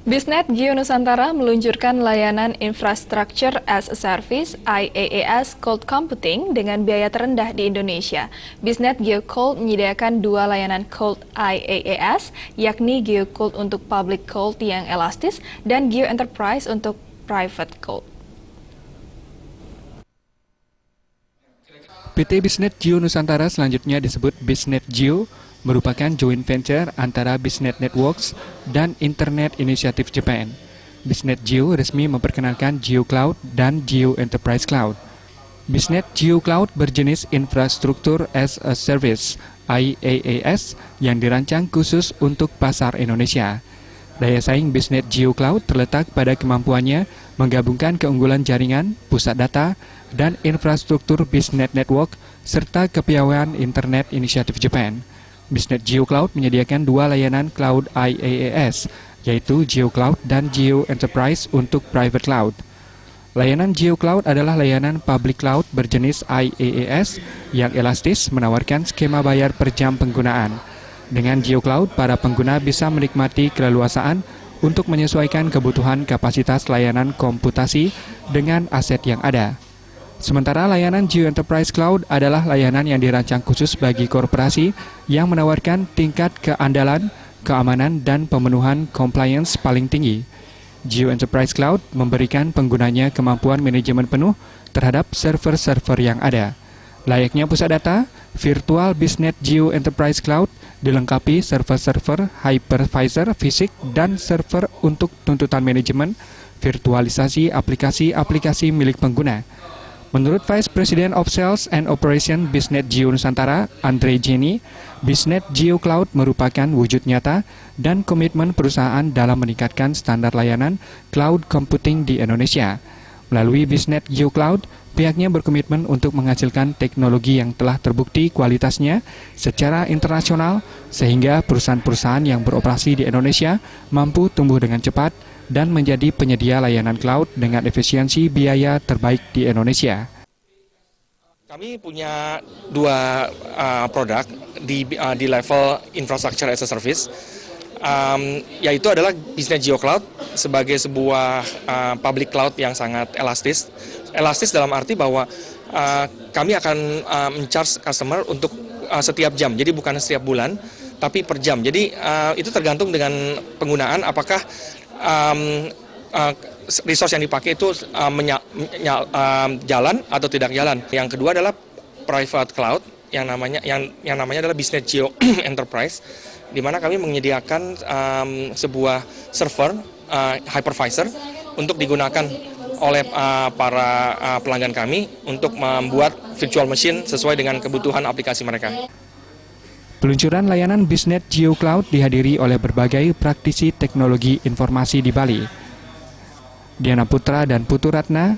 Bisnet Geo Nusantara meluncurkan layanan Infrastructure as a Service (IaaS) Cloud Computing dengan biaya terendah di Indonesia. Bisnet Geo Cloud menyediakan dua layanan cloud IaaS, yakni Geo Cloud untuk public cloud yang elastis dan Geo Enterprise untuk private cloud. PT Bisnet Geo Nusantara selanjutnya disebut Bisnet Geo, merupakan joint venture antara Bisnet Networks dan Internet Initiative Japan. Bisnet Geo resmi memperkenalkan Geo Cloud dan Geo Enterprise Cloud. Bisnet Geo Cloud berjenis Infrastructure as a Service (IaaS) yang dirancang khusus untuk pasar Indonesia. Daya saing Bisnet Geo Cloud terletak pada kemampuannya menggabungkan keunggulan jaringan, pusat data, dan infrastruktur Bisnet Network serta kepiawaian Internet Initiative Japan. Bisnet Geo Cloud menyediakan dua layanan cloud IaaS, yaitu Geo Cloud dan Geo Enterprise untuk private cloud. Layanan Geo Cloud adalah layanan public cloud berjenis IaaS yang elastis menawarkan skema bayar per jam penggunaan. Dengan Geo Cloud, para pengguna bisa menikmati keleluasaan untuk menyesuaikan kebutuhan kapasitas layanan komputasi dengan aset yang ada. Sementara layanan Geo Enterprise Cloud adalah layanan yang dirancang khusus bagi korporasi yang menawarkan tingkat keandalan, keamanan, dan pemenuhan compliance paling tinggi. Geo Enterprise Cloud memberikan penggunanya kemampuan manajemen penuh terhadap server-server yang ada. Layaknya pusat data, virtual Bisnet Geo Enterprise Cloud dilengkapi server-server, hypervisor fisik, dan server untuk tuntutan manajemen, virtualisasi aplikasi-aplikasi milik pengguna. Menurut Vice President of Sales and Operation Bisnet Geo Nusantara, Andre Jenny, Bisnet Geo Cloud merupakan wujud nyata dan komitmen perusahaan dalam meningkatkan standar layanan cloud computing di Indonesia. Melalui Bisnet Geo Cloud, pihaknya berkomitmen untuk menghasilkan teknologi yang telah terbukti kualitasnya secara internasional sehingga perusahaan-perusahaan yang beroperasi di Indonesia mampu tumbuh dengan cepat dan menjadi penyedia layanan cloud dengan efisiensi biaya terbaik di Indonesia. Kami punya dua produk di level infrastructure as a service, yaitu adalah Bisnet Geo Cloud sebagai sebuah public cloud yang sangat elastis. Elastis dalam arti bahwa kami akan men-charge customer untuk setiap jam, jadi bukan setiap bulan, tapi per jam. Jadi itu tergantung dengan penggunaan, apakah resource yang dipakai itu jalan atau tidak jalan. Yang kedua adalah private cloud yang namanya adalah Bisnet Geo Enterprise, di mana kami menyediakan sebuah server hypervisor untuk digunakan oleh para pelanggan kami untuk membuat virtual machine sesuai dengan kebutuhan aplikasi mereka. Peluncuran layanan Bisnet Geo Cloud dihadiri oleh berbagai praktisi teknologi informasi di Bali. Diana Putra dan Putu Ratna